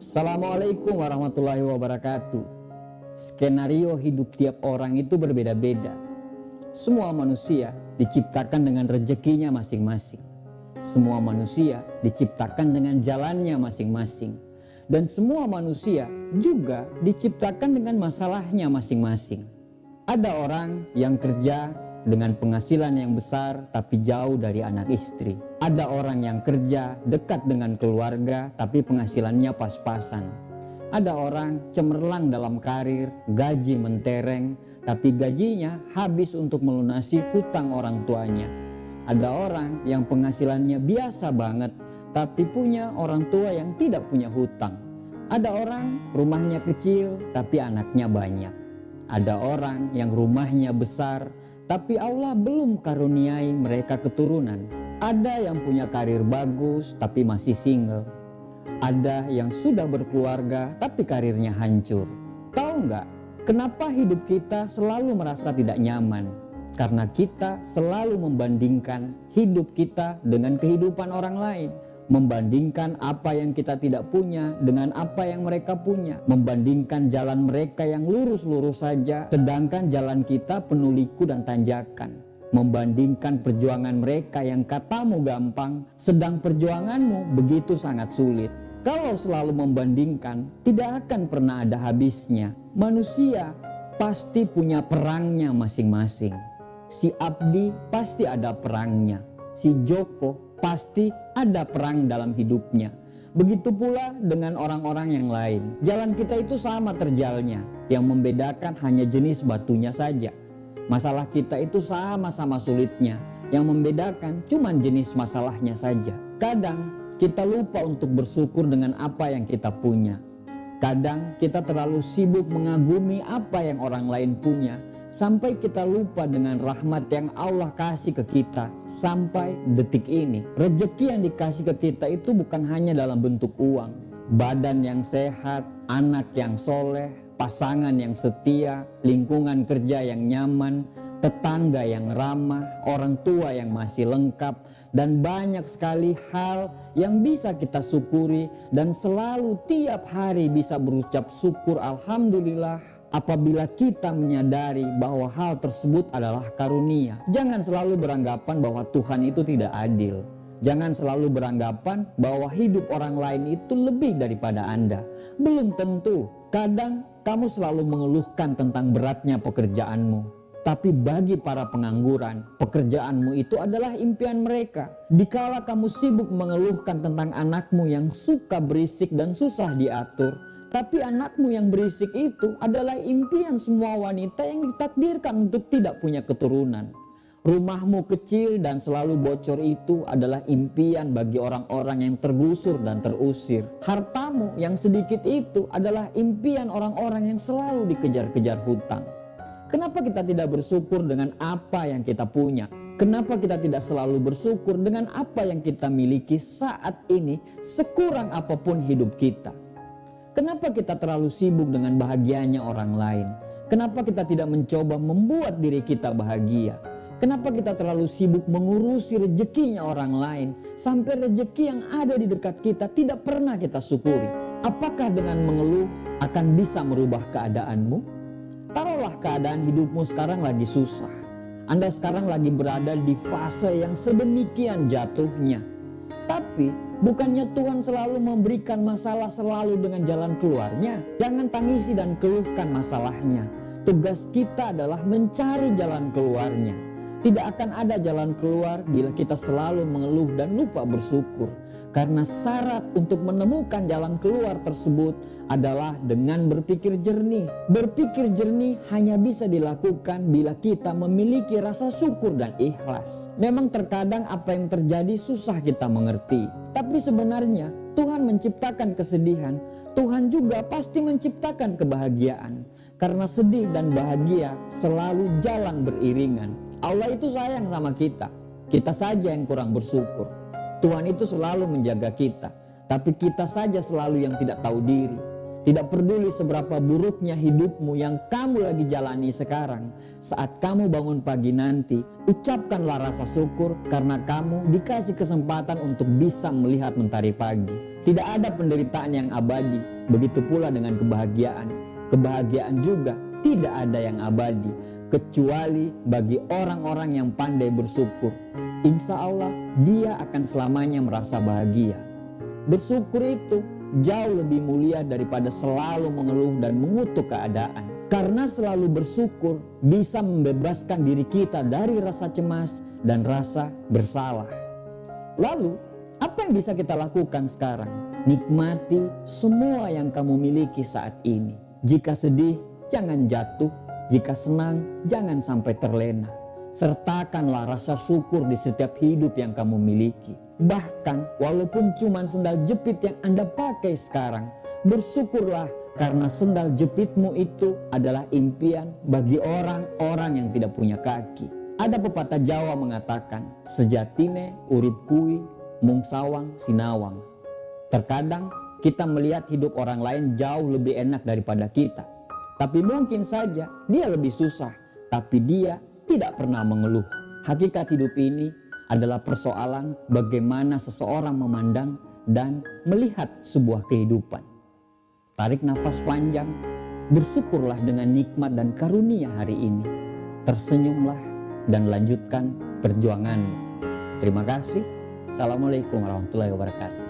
Assalamualaikum warahmatullahi wabarakatuh. Skenario hidup tiap orang itu berbeda-beda. Semua manusia diciptakan dengan rezekinya masing-masing. Semua manusia diciptakan dengan jalannya masing-masing. Dan semua manusia juga diciptakan dengan masalahnya masing-masing. Ada orang yang kerja dengan penghasilan yang besar tapi jauh dari anak istri. Ada orang yang kerja dekat dengan keluarga tapi penghasilannya pas-pasan. Ada orang cemerlang dalam karir, gaji mentereng, tapi gajinya habis untuk melunasi hutang orang tuanya. Ada orang yang penghasilannya biasa banget tapi punya orang tua yang tidak punya hutang. Ada orang rumahnya kecil tapi anaknya banyak. Ada orang yang rumahnya besar tapi Allah belum karuniai mereka keturunan. Ada yang punya karir bagus tapi masih single. Ada yang sudah berkeluarga tapi karirnya hancur. Tahu nggak kenapa hidup kita selalu merasa tidak nyaman? Karena kita selalu membandingkan hidup kita dengan kehidupan orang lain. Membandingkan apa yang kita tidak punya dengan apa yang mereka punya. Membandingkan jalan mereka yang lurus-lurus saja, sedangkan jalan kita penuh liku dan tanjakan. Membandingkan perjuangan mereka yang katamu gampang, sedang perjuanganmu begitu sangat sulit. Kalau selalu membandingkan, tidak akan pernah ada habisnya. Manusia pasti punya perangnya masing-masing. Si Abdi pasti ada perangnya. Si Joko pasti ada perang dalam hidupnya. Begitu pula dengan orang-orang yang lain. Jalan kita itu sama terjalnya. Yang membedakan hanya jenis batunya saja. Masalah kita itu sama-sama sulitnya. Yang membedakan cuma jenis masalahnya saja. Kadang kita lupa untuk bersyukur dengan apa yang kita punya. Kadang kita terlalu sibuk mengagumi apa yang orang lain punya, sampai kita lupa dengan rahmat yang Allah kasih ke kita. Sampai detik ini, rezeki yang dikasih ke kita itu bukan hanya dalam bentuk uang. Badan yang sehat, anak yang soleh, pasangan yang setia, lingkungan kerja yang nyaman, tetangga yang ramah, orang tua yang masih lengkap, dan banyak sekali hal yang bisa kita syukuri dan selalu tiap hari bisa berucap syukur alhamdulillah apabila kita menyadari bahwa hal tersebut adalah karunia. Jangan selalu beranggapan bahwa Tuhan itu tidak adil. Jangan selalu beranggapan bahwa hidup orang lain itu lebih daripada Anda. Belum tentu. Kadang kamu selalu mengeluhkan tentang beratnya pekerjaanmu. Tapi bagi para pengangguran, pekerjaanmu itu adalah impian mereka. Dikala kamu sibuk mengeluhkan tentang anakmu yang suka berisik dan susah diatur, tapi anakmu yang berisik itu adalah impian semua wanita yang ditakdirkan untuk tidak punya keturunan. Rumahmu kecil dan selalu bocor itu adalah impian bagi orang-orang yang tergusur dan terusir. Hartamu yang sedikit itu adalah impian orang-orang yang selalu dikejar-kejar hutang. Kenapa kita tidak bersyukur dengan apa yang kita punya? Kenapa kita tidak selalu bersyukur dengan apa yang kita miliki saat ini, sekurang apapun hidup kita? Kenapa kita terlalu sibuk dengan bahagianya orang lain? Kenapa kita tidak mencoba membuat diri kita bahagia? Kenapa kita terlalu sibuk mengurusi rezekinya orang lain, sampai rezeki yang ada di dekat kita tidak pernah kita syukuri? Apakah dengan mengeluh akan bisa merubah keadaanmu? Taruhlah keadaan hidupmu sekarang lagi susah. Anda sekarang lagi berada di fase yang sedemikian jatuhnya. Tapi bukannya Tuhan selalu memberikan masalah selalu dengan jalan keluarnya? Jangan tangisi dan keluhkan masalahnya. Tugas kita adalah mencari jalan keluarnya. Tidak akan ada jalan keluar bila kita selalu mengeluh dan lupa bersyukur. Karena syarat untuk menemukan jalan keluar tersebut adalah dengan berpikir jernih. Berpikir jernih hanya bisa dilakukan bila kita memiliki rasa syukur dan ikhlas. Memang terkadang apa yang terjadi susah kita mengerti. Tapi sebenarnya Tuhan menciptakan kesedihan. Tuhan juga pasti menciptakan kebahagiaan. Karena sedih dan bahagia selalu jalan beriringan. Allah itu sayang sama kita. Kita saja yang kurang bersyukur. Tuhan itu selalu menjaga kita. Tapi kita saja selalu yang tidak tahu diri. Tidak peduli seberapa buruknya hidupmu yang kamu lagi jalani sekarang. Saat kamu bangun pagi nanti, ucapkanlah rasa syukur karena kamu dikasih kesempatan untuk bisa melihat mentari pagi. Tidak ada penderitaan yang abadi. Begitu pula dengan kebahagiaan. Kebahagiaan juga tidak ada yang abadi, kecuali bagi orang-orang yang pandai bersyukur. Insya Allah dia akan selamanya merasa bahagia. Bersyukur itu jauh lebih mulia daripada selalu mengeluh dan mengutuk keadaan. Karena selalu bersyukur bisa membebaskan diri kita dari rasa cemas dan rasa bersalah. Lalu, apa yang bisa kita lakukan sekarang? Nikmati semua yang kamu miliki saat ini. Jika sedih, jangan jatuh. Jika senang, jangan sampai terlena. Sertakanlah rasa syukur di setiap hidup yang kamu miliki. Bahkan, walaupun cuma sendal jepit yang Anda pakai sekarang, bersyukurlah karena sendal jepitmu itu adalah impian bagi orang-orang yang tidak punya kaki. Ada pepatah Jawa mengatakan, sejatine urip kui mung sawang sinawang. Terkadang kita melihat hidup orang lain jauh lebih enak daripada kita. Tapi mungkin saja dia lebih susah, tapi dia tidak pernah mengeluh. Hakikat hidup ini adalah persoalan bagaimana seseorang memandang dan melihat sebuah kehidupan. Tarik nafas panjang, bersyukurlah dengan nikmat dan karunia hari ini. Tersenyumlah dan lanjutkan perjuanganmu. Terima kasih. Assalamualaikum warahmatullahi wabarakatuh.